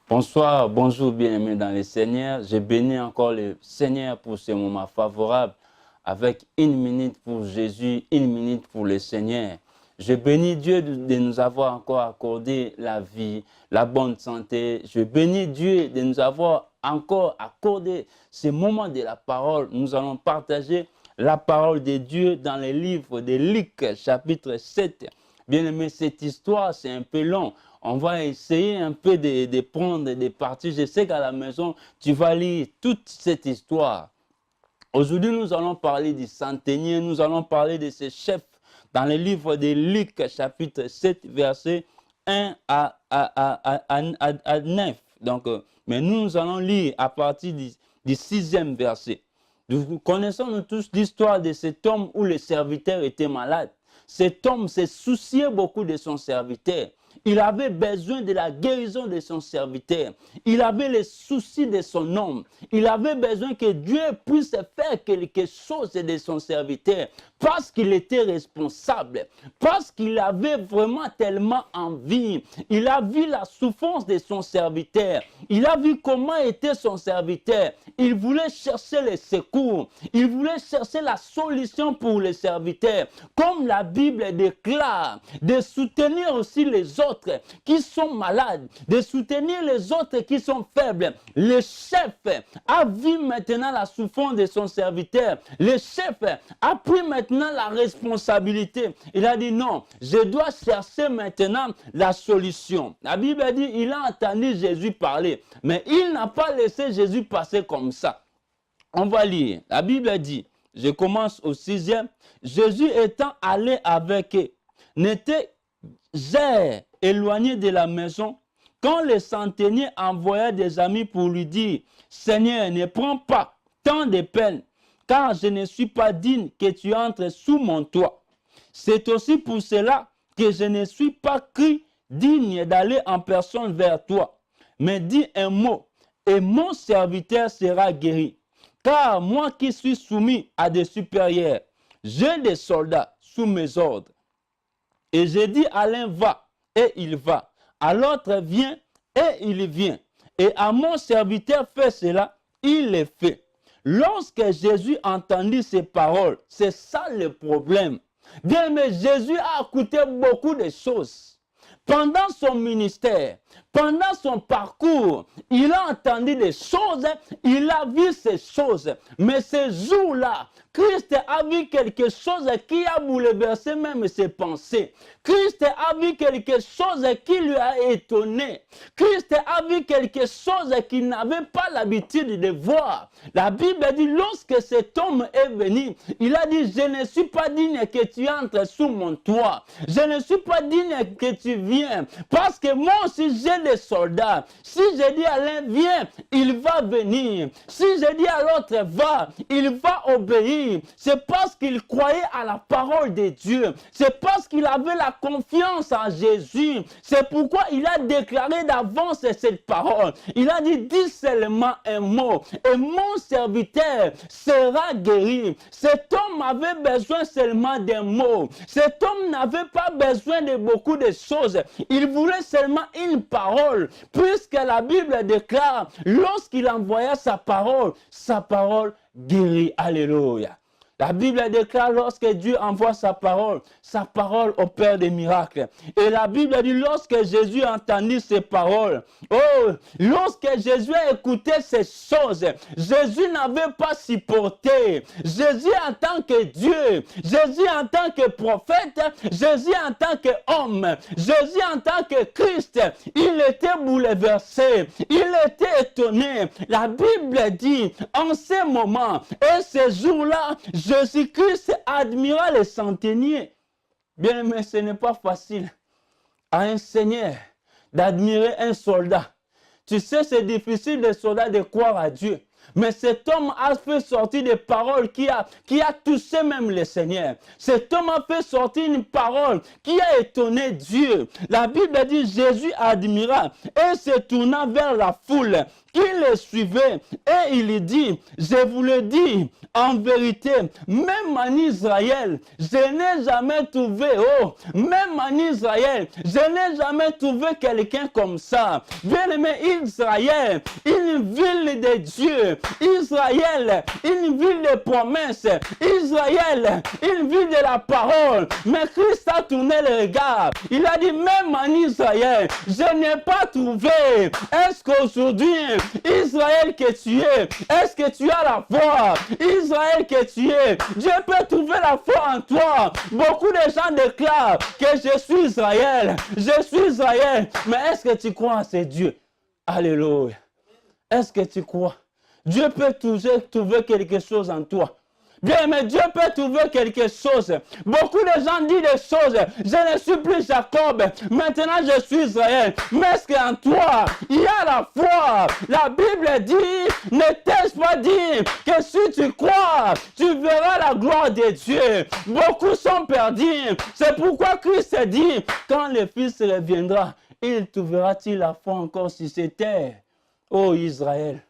Bonsoir, bonjour bien-aimés dans le Seigneur. Je bénis encore le Seigneur pour ce moment favorable avec 1 minute pour Jésus, 1 minute pour le Seigneur. Je bénis Dieu de nous avoir encore accordé la vie, la bonne santé. Je bénis Dieu de nous avoir encore accordé ce moment de la parole. Nous allons partager la parole de Dieu dans le livre de Luc, chapitre 7. Bien-aimé, cette histoire, c'est un peu long. On va essayer un peu de prendre des parties. Je sais qu'à la maison, tu vas lire toute cette histoire. Aujourd'hui, nous allons parler du centenier. Nous allons parler de ce chef dans le livre de Luc, chapitre 7, verset 1 à 9. Donc, mais nous allons lire à partir du 6e verset. Nous connaissons tous l'histoire de cet homme où le serviteur était malade. Cet homme se souciait beaucoup de son serviteur. Il avait besoin de la guérison de son serviteur. Il avait les soucis de son homme. Il avait besoin que Dieu puisse faire quelque chose de son serviteur parce qu'il était responsable, parce qu'il avait vraiment tellement envie. Il a vu la souffrance de son serviteur. Il a vu comment était son serviteur. Il voulait chercher le secours. Il voulait chercher la solution pour le serviteur. Comme la Bible déclare, de soutenir aussi les autres qui sont malades, de soutenir les autres qui sont faibles. Le chef a vu maintenant la souffrance de son serviteur. Le chef a pris maintenant la responsabilité. Il a dit non, je dois chercher maintenant la solution. La Bible dit, il a entendu Jésus parler, mais il n'a pas laissé Jésus passer comme ça. On va lire. La Bible dit, je commence au 6e, Jésus étant allé avec eux, n'était jamais éloigné de la maison, quand le centenier envoya des amis pour lui dire, Seigneur, ne prends pas tant de peine, car je ne suis pas digne que tu entres sous mon toit. C'est aussi pour cela que je ne suis pas cru digne d'aller en personne vers toi. Mais dis un mot, et mon serviteur sera guéri. Car moi qui suis soumis à des supérieurs, j'ai des soldats sous mes ordres. Et j'ai dit à l'un va, et il va. À l'autre viens, et il vient. Et à mon serviteur fais cela, il le fait. Lorsque Jésus entendit ces paroles, c'est ça le problème. Bien, mais Jésus a écouté beaucoup de choses. Pendant son ministère, pendant son parcours, il a entendu des choses, il a vu ces choses. Mais ces jours-là, Christ a vu quelque chose qui a bouleversé même ses pensées. Christ a vu quelque chose qui lui a étonné. Christ a vu quelque chose qu'il n'avait pas l'habitude de voir. La Bible dit, lorsque cet homme est venu, il a dit, je ne suis pas digne que tu entres sous mon toit. Je ne suis pas digne que tu viennes. Parce que moi aussi j'ai des soldats. Si je dis à l'un viens, il va venir. Si je dis à l'autre va, il va obéir. C'est parce qu'il croyait à la parole de Dieu. C'est parce qu'il avait la confiance en Jésus. C'est pourquoi il a déclaré d'avance cette parole. Il a dit, dis seulement un mot et mon serviteur sera guéri. Cet homme avait besoin seulement d'un mot. Cet homme n'avait pas besoin de beaucoup de choses. Il voulait seulement une parole. Puisque la Bible déclare, lorsqu'il envoya sa parole guérit. Alléluia. La Bible déclare lorsque Dieu envoie sa parole opère des miracles. Et la Bible dit lorsque Jésus entendit ces paroles, lorsque Jésus a écouté ces choses, Jésus n'avait pas supporté. Jésus en tant que Dieu, Jésus en tant que prophète, Jésus en tant qu'homme, Jésus en tant que Christ, il était bouleversé, il était étonné. La Bible dit en ces moments et ces jours-là, Jésus-Christ admira les centeniers. Bien, mais ce n'est pas facile à un Seigneur d'admirer un soldat. Tu sais, c'est difficile des soldats de croire à Dieu. Mais cet homme a fait sortir des paroles qui a touché même le Seigneur. Cet homme a fait sortir une parole qui a étonné Dieu. La Bible dit, Jésus admira et se tourna vers la foule qui le suivait et il dit, je vous le dis, en vérité, même en Israël, je n'ai jamais trouvé, même en Israël, je n'ai jamais trouvé quelqu'un comme ça. Bien aimé, Israël, une ville de Dieu, Israël, une ville de promesses, Israël, une ville de la parole. Mais Christ a tourné le regard. Il a dit, même en Israël, je n'ai pas trouvé. Est-ce qu'aujourd'hui, Israël que tu es, est-ce que tu as la foi? Israël que tu es, Dieu peut trouver la foi en toi. Beaucoup de gens déclarent que je suis Israël, je suis Israël. Mais est-ce que tu crois en ce Dieu? Alléluia. Est-ce que tu crois? Dieu peut trouver quelque chose en toi. Bien, mais Dieu peut trouver quelque chose. Beaucoup de gens disent des choses. Je ne suis plus Jacob. Maintenant, je suis Israël. Mais est-ce qu'en toi, il y a la foi? La Bible dit, ne t'ai-je pas dit que si tu crois, tu verras la gloire de Dieu. Beaucoup sont perdus. C'est pourquoi Christ dit, quand le Fils reviendra, il trouvera-t-il la foi encore sur cette terre? Oh Israël,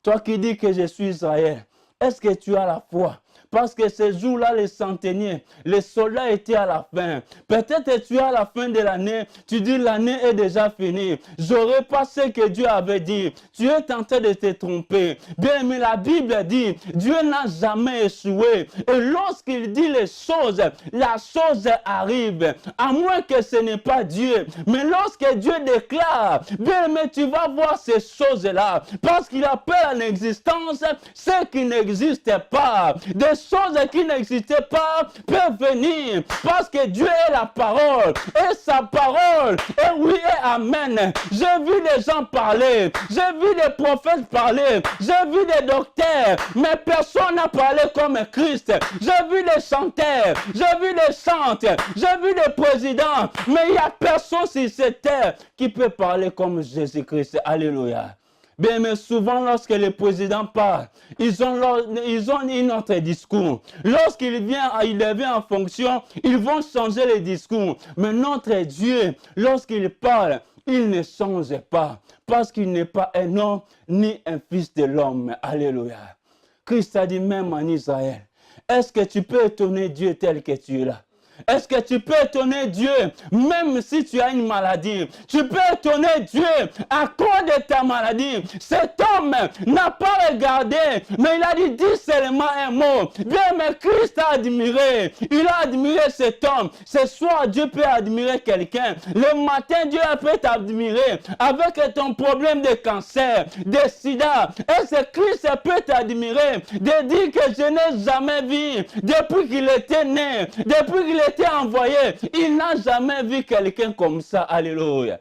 toi qui dis que je suis Israël, est-ce que tu as la foi? Parce que ces jours-là, les centeniers, les soldats étaient à la fin. Peut-être que tu es à la fin de l'année, tu dis l'année est déjà finie. J'aurais pas ce que Dieu avait dit. Tu es tenté de te tromper. Bien, mais la Bible dit, Dieu n'a jamais échoué. Et lorsqu'il dit les choses, la chose arrive. À moins que ce n'est pas Dieu. Mais lorsque Dieu déclare, bien, mais tu vas voir ces choses-là. Parce qu'il appelle en existence ce qui n'existe pas. Des choses qui n'existaient pas peuvent venir parce que Dieu est la parole et sa parole est oui et amen. J'ai vu des gens parler, j'ai vu des prophètes parler, j'ai vu des docteurs, mais personne n'a parlé comme Christ. J'ai vu des chanteurs, j'ai vu des chantes, j'ai vu des présidents, mais il n'y a personne sur cette terre qui peut parler comme Jésus-Christ. Alléluia. Bien, mais souvent, lorsque les présidents parlent, ils ont un autre discours. Lorsqu'il devient en fonction, ils vont changer les discours. Mais notre Dieu, lorsqu'il parle, il ne change pas. Parce qu'il n'est pas un homme ni un fils de l'homme. Alléluia. Christ a dit même en Israël, est-ce que tu peux étonner Dieu tel que tu es là? Est-ce que tu peux étonner Dieu même si tu as une maladie? Tu peux étonner Dieu à cause de ta maladie. Cet homme n'a pas regardé, mais il a dit, dis seulement un mot. Bien, mais Christ a admiré. Il a admiré cet homme. Ce soir, Dieu peut admirer quelqu'un. Le matin, Dieu peut t'admirer avec ton problème de cancer, de sida. Est-ce que Christ peut t'admirer de dire que je n'ai jamais vu depuis qu'il était né, depuis qu'il était envoyé, il n'a jamais vu quelqu'un comme ça. Alléluia.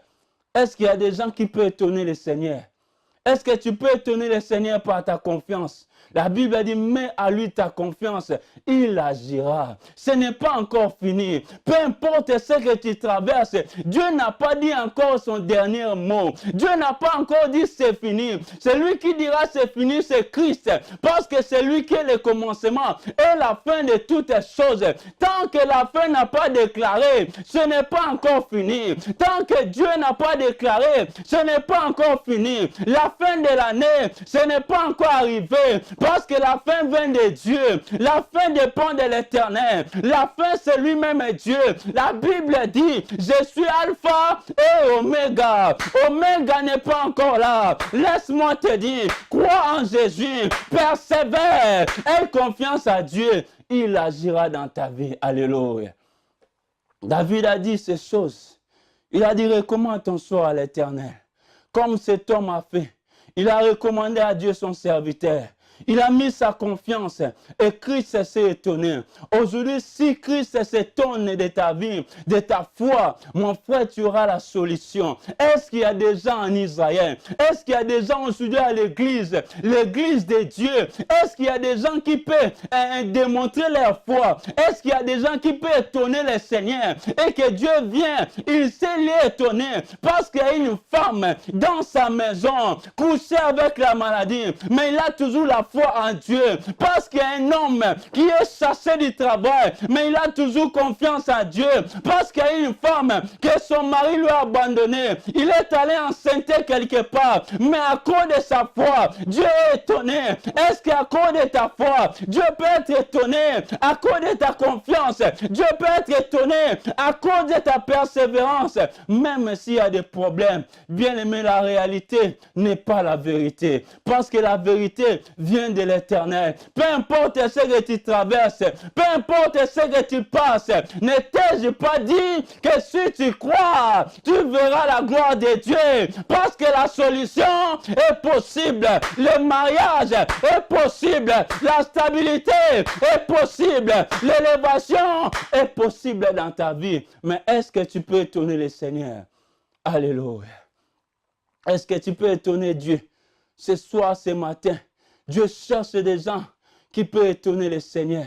Est-ce qu'il y a des gens qui peuvent étonner le Seigneur? Est-ce que tu peux étonner le Seigneur par ta confiance? La Bible dit, mets à lui ta confiance, il agira. Ce n'est pas encore fini. Peu importe ce que tu traverses, Dieu n'a pas dit encore son dernier mot. Dieu n'a pas encore dit c'est fini. Celui qui dira c'est fini, c'est Christ. Parce que c'est lui qui est le commencement et la fin de toutes choses. Tant que la fin n'a pas déclaré, ce n'est pas encore fini. Tant que Dieu n'a pas déclaré, ce n'est pas encore fini. La fin de l'année, ce n'est pas encore arrivé. Parce que la fin vient de Dieu. La fin dépend de l'Éternel. La fin, c'est lui-même Dieu. La Bible dit, je suis Alpha et Oméga. Oméga n'est pas encore là. Laisse-moi te dire, crois en Jésus. Persévère. Aie confiance à Dieu. Il agira dans ta vie. Alléluia. David a dit ces choses. Il a dit, recommande ton sort à l'Éternel. Comme cet homme a fait. Il a recommandé à Dieu son serviteur. Il a mis sa confiance et Christ s'est étonné. Aujourd'hui, si Christ s'étonne de ta vie, de ta foi, mon frère, tu auras la solution. Est-ce qu'il y a des gens en Israël? Est-ce qu'il y a des gens aujourd'hui à l'église de Dieu? Est-ce qu'il y a des gens qui peuvent démontrer leur foi? Est-ce qu'il y a des gens qui peuvent étonner le Seigneur? Et que Dieu vient, il s'est étonné parce qu'il y a une femme dans sa maison couchée avec la maladie, mais il a toujours la foi en Dieu. Parce qu'il y a un homme qui est chassé du travail, mais il a toujours confiance en Dieu. Parce qu'il y a une femme que son mari lui a abandonné, il est allé enceinte quelque part, mais à cause de sa foi, Dieu est étonné. Est-ce qu'à cause de ta foi, Dieu peut être étonné? À cause de ta confiance, Dieu peut être étonné. À cause de ta persévérance, même s'il y a des problèmes, bien aimé, la réalité n'est pas la vérité. Parce que la vérité vient de l'Éternel. Peu importe ce que tu traverses, peu importe ce que tu passes, ne t'ai-je pas dit que si tu crois, tu verras la gloire de Dieu. Parce que la solution est possible. Le mariage est possible. La stabilité est possible. L'élévation est possible dans ta vie. Mais est-ce que tu peux étonner le Seigneur? Alléluia. Est-ce que tu peux étonner Dieu? Ce soir, ce matin, Dieu cherche des gens qui peuvent étonner le Seigneur.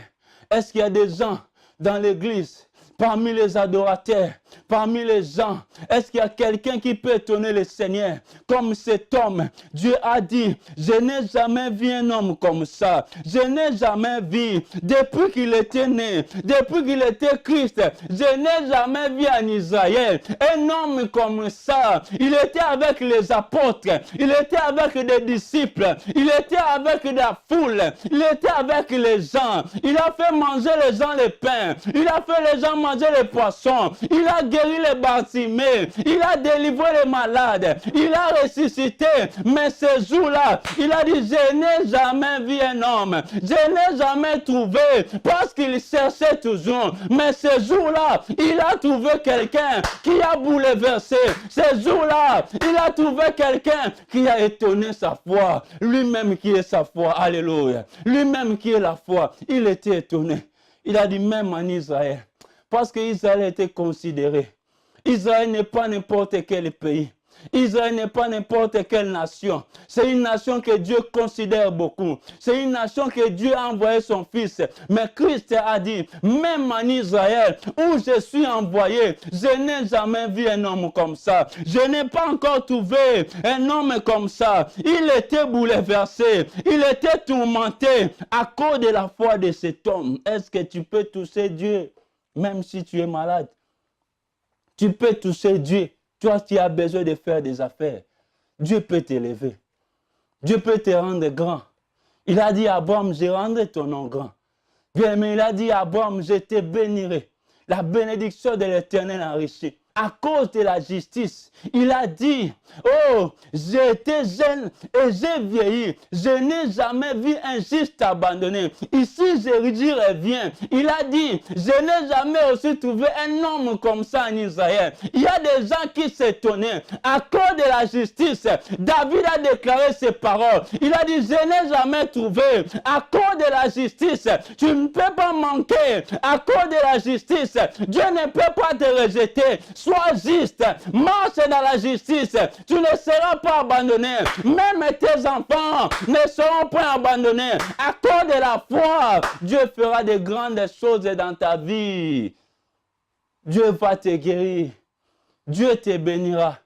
Est-ce qu'il y a des gens dans l'église, parmi les adorateurs, parmi les gens, est-ce qu'il y a quelqu'un qui peut étonner le Seigneur? Comme cet homme, Dieu a dit, je n'ai jamais vu un homme comme ça. Je n'ai jamais vu, depuis qu'il était né, depuis qu'il était Christ, je n'ai jamais vu en Israël un homme comme ça. Il était avec les apôtres, il était avec des disciples, il était avec la foule, il était avec les gens. Il a fait manger les gens le pain, il a fait les gens manger les poissons, il a guéri les Bartimée, il a délivré les malades, il a ressuscité. Mais ce jour-là, il a dit, je n'ai jamais vu un homme, je n'ai jamais trouvé, parce qu'il cherchait toujours. Mais ce jour-là, il a trouvé quelqu'un qui a bouleversé. Ce jour-là, il a trouvé quelqu'un qui a étonné sa foi. Lui-même qui est sa foi, alléluia. Lui-même qui est la foi, il était étonné. Il a dit, même en Israël, parce qu'Israël était considéré. Israël n'est pas n'importe quel pays. Israël n'est pas n'importe quelle nation. C'est une nation que Dieu considère beaucoup. C'est une nation que Dieu a envoyé son Fils. Mais Christ a dit, même en Israël, où je suis envoyé, je n'ai jamais vu un homme comme ça. Je n'ai pas encore trouvé un homme comme ça. Il était bouleversé. Il était tourmenté à cause de la foi de cet homme. Est-ce que tu peux toucher Dieu, même si tu es malade? Tu peux toucher Dieu. Toi qui as besoin de faire des affaires, Dieu peut t'élever. Dieu peut te rendre grand. Il a dit à Abraham, je rendrai ton nom grand. Bien, mais il a dit à Abraham, je te bénirai. La bénédiction de l'Éternel enrichit. À cause de la justice, il a dit, oh, j'étais jeune et j'ai vieilli. Je n'ai jamais vu un juste abandonné. Ici, Jérémie revient. Il a dit, je n'ai jamais aussi trouvé un homme comme ça en Israël. Il y a des gens qui s'étonnaient. À cause de la justice, David a déclaré ces paroles. Il a dit, je n'ai jamais trouvé. À cause de la justice, tu ne peux pas manquer. À cause de la justice, Dieu ne peut pas te rejeter. Sois juste, marche dans la justice, tu ne seras pas abandonné. Même tes enfants ne seront pas abandonnés. À cause de la foi, Dieu fera de grandes choses dans ta vie. Dieu va te guérir. Dieu te bénira.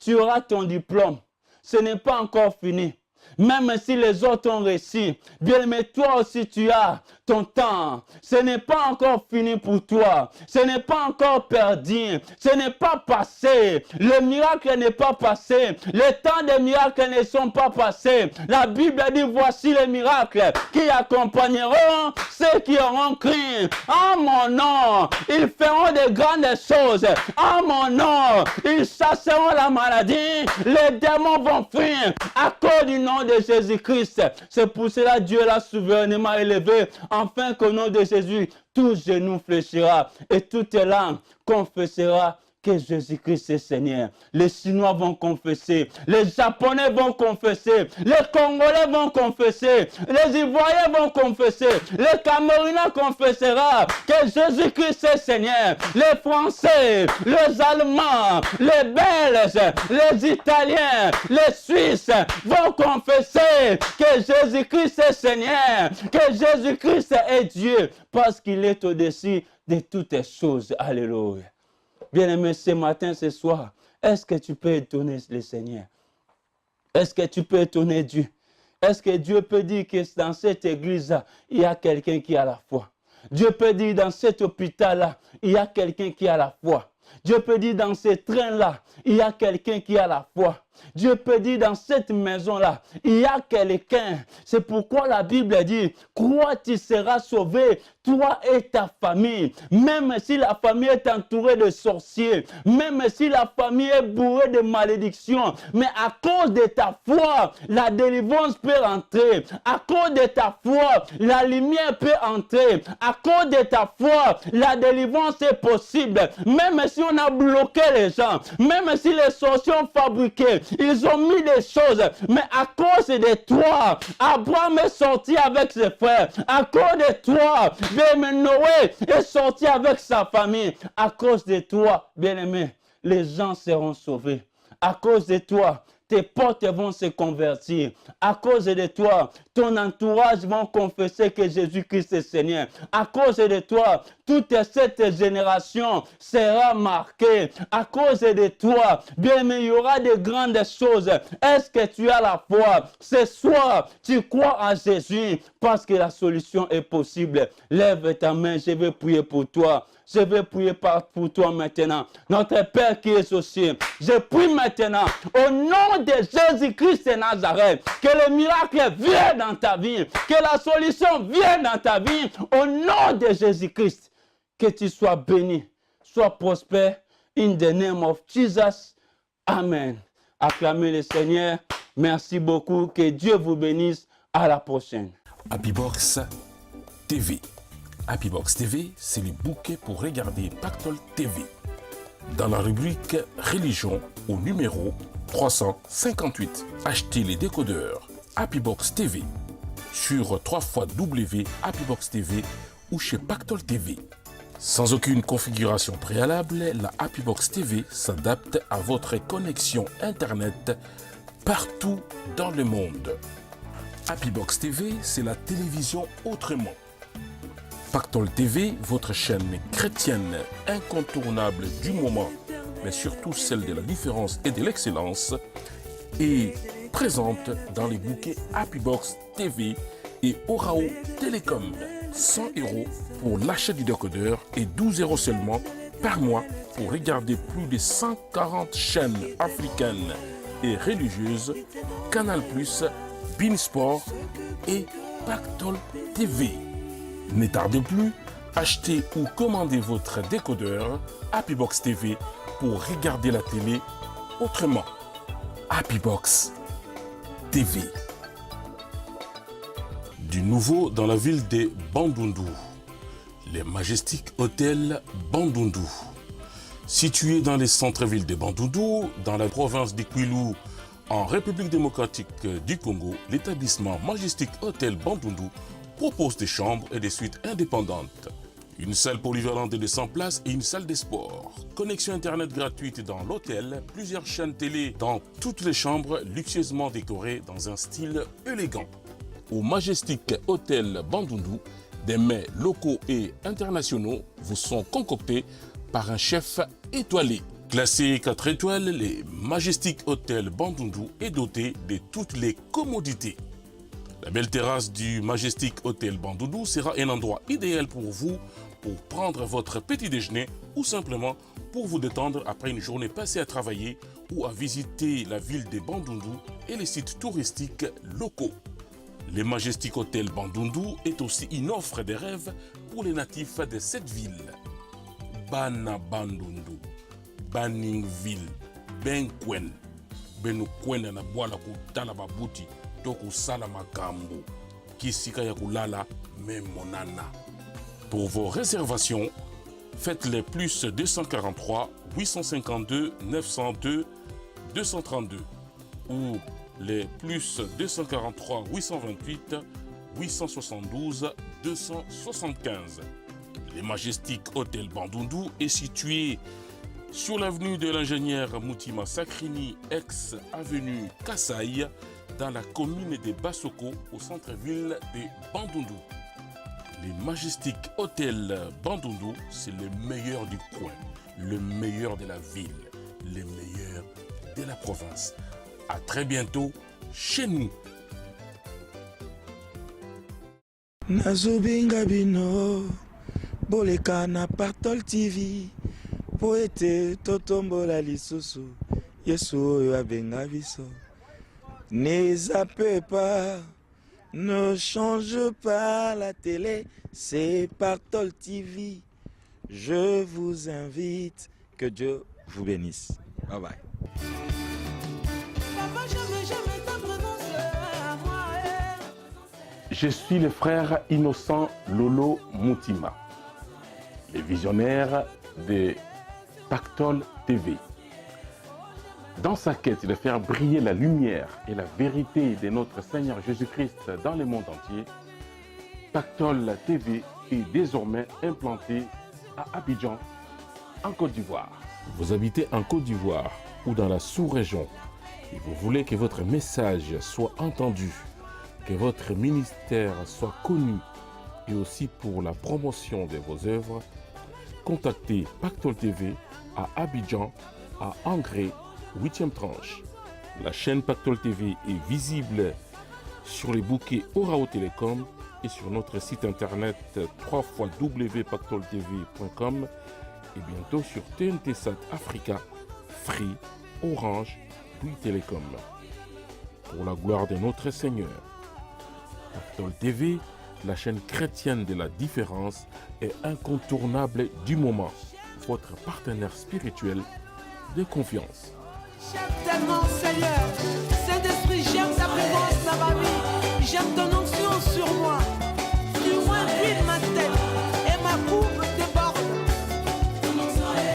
Tu auras ton diplôme. Ce n'est pas encore fini. Même si les autres ont réussi, bien mais toi aussi tu as ton temps. Ce n'est pas encore fini pour toi. Ce n'est pas encore perdu. Ce n'est pas passé. Le miracle n'est pas passé. Les temps des miracles ne sont pas passés. La Bible dit, voici les miracles qui accompagneront ceux qui auront cru. En mon nom, ils feront de grandes choses. En mon nom, ils chasseront la maladie. Les démons vont fuir à cause du nom de Jésus-Christ. C'est pour cela que Dieu l'a souverainement élevé, afin qu'au nom de Jésus, tout genou fléchira et toute langue confessera que Jésus-Christ est Seigneur. Les Chinois vont confesser, les Japonais vont confesser, les Congolais vont confesser, les Ivoiriens vont confesser, les Camerounais confesseront que Jésus-Christ est Seigneur. Les Français, les Allemands, les Belges, les Italiens, les Suisses vont confesser que Jésus-Christ est Seigneur, que Jésus-Christ est Dieu, parce qu'il est au-dessus de toutes les choses. Alléluia. Bien-aimé, ce matin, ce soir, est-ce que tu peux étonner le Seigneur? Est-ce que tu peux étonner Dieu? Est-ce que Dieu peut dire que dans cette église-là, il y a quelqu'un qui a la foi? Dieu peut dire dans cet hôpital-là, il y a quelqu'un qui a la foi. Dieu peut dire dans ce train-là, il y a quelqu'un qui a la foi. Dieu peut dire dans cette maison-là, il y a quelqu'un. C'est pourquoi la Bible dit, crois, tu seras sauvé, toi et ta famille. Même si la famille est entourée de sorciers, même si la famille est bourrée de malédictions, mais à cause de ta foi, la délivrance peut entrer. À cause de ta foi, la lumière peut entrer. À cause de ta foi, la délivrance est possible. Même si on a bloqué les gens, même si les sorciers ont fabriqué, ils ont mis des choses, mais à cause de toi, Abraham est sorti avec ses frères. À cause de toi, bien-aimé, Noé est sorti avec sa famille. À cause de toi, bien-aimé, les gens seront sauvés. À cause de toi, tes portes vont se convertir. À cause de toi, ton entourage va confesser que Jésus-Christ est Seigneur. À cause de toi, toute cette génération sera marquée. À cause de toi, bien, mais il y aura de grandes choses. Est-ce que tu as la foi? Ce soir, tu crois en Jésus parce que la solution est possible. Lève ta main, je vais prier pour toi. Je vais prier pour toi maintenant. Notre Père qui est aux cieux, je prie maintenant au nom de Jésus-Christ de Nazareth, que le miracle vienne dans ta vie, que la solution vienne dans ta vie, au nom de Jésus-Christ. Que tu sois béni, sois prospère, in the name of Jesus. Amen. Acclamez le Seigneur. Merci beaucoup. Que Dieu vous bénisse. À la prochaine. Happybox TV. Happybox TV, c'est le bouquet pour regarder Pactol TV. Dans la rubrique Religion, au numéro 358, achetez les décodeurs Happybox TV sur www.happybox TV ou chez Pactol TV. Sans aucune configuration préalable, la Happybox TV s'adapte à votre connexion Internet partout dans le monde. Happybox TV, c'est la télévision autrement. Pactol TV, votre chaîne chrétienne incontournable du moment, mais surtout celle de la différence et de l'excellence, est présente dans les bouquets Happybox TV et Orao Télécom. 100 € pour l'achat du décodeur et 12 € seulement par mois pour regarder plus de 140 chaînes africaines et religieuses, Canal+, Beansport et Pactol TV. Ne tardez plus, achetez ou commandez votre décodeur Happybox TV pour regarder la télé autrement. Happybox TV. Du nouveau dans la ville de Bandundu, les Majestic Hôtel Bandundu. Situé dans les centres-villes de Bandundu, dans la province de Kwilu, en République démocratique du Congo, l'établissement Majestic Hôtel Bandundu propose des chambres et des suites indépendantes. Une salle polyvalente de 100 places et une salle de sport. Connexion internet gratuite dans l'hôtel, plusieurs chaînes télé dans toutes les chambres luxueusement décorées dans un style élégant. Au Majestic Hôtel Bandundu, des mets locaux et internationaux vous sont concoctés par un chef étoilé. Classé 4 étoiles, les Majestic Hôtel Bandundu est doté de toutes les commodités. La belle terrasse du Majestic Hôtel Bandundu sera un endroit idéal pour vous pour prendre votre petit déjeuner ou simplement pour vous détendre après une journée passée à travailler ou à visiter la ville de Bandundu et les sites touristiques locaux. Le Majestic Hôtel Bandundu est aussi une offre de rêve pour les natifs de cette ville. Bana Bandundu, Baningville, Benkwen, Benukwenda na bwala kutala babuti. Pour vos réservations, faites les plus 243 852 902 232 ou les plus 243 828 872 275. Les Majestiques Hôtel Bandundu est situé sur l'avenue de l'ingénieur Moutima Sakrini, ex-avenue Kassaï, dans la commune de Bassoko, au centre-ville de Bandundu. Les Majestiques Hôtel Bandundu, c'est le meilleur du coin, le meilleur de la ville, le meilleur de la province. À très bientôt chez nous. Nazobinga bino boleka na Partol TV po ete totombola lisusu Yesu oyo abenga biso. Ne zappez pas, ne change pas la télé, c'est Partol TV. Je vous invite, que Dieu vous bénisse. Bye bye. Je suis le frère innocent Lolo Moutima, le visionnaire de Pactol TV. Dans sa quête de faire briller la lumière et la vérité de notre Seigneur Jésus-Christ dans le monde entier, Pactol TV est désormais implanté à Abidjan, en Côte d'Ivoire. Vous habitez en Côte d'Ivoire ou dans la sous-région et vous voulez que votre message soit entendu, que votre ministère soit connu et aussi pour la promotion de vos œuvres, contactez Pactol TV à Abidjan, à Angré, 8e tranche. La chaîne Pactol TV est visible sur les bouquets Orao Télécom et sur notre site internet www.pactoltv.com et bientôt sur TNT Sat Africa, Free, Orange, puis Télécom. Pour la gloire de notre Seigneur. Pactol TV, la chaîne chrétienne de la différence, est incontournable du moment. Votre partenaire spirituel de confiance. J'aime tellement Seigneur, Saint-Esprit, j'aime ta présence dans ma vie, j'aime ton onction sur moi.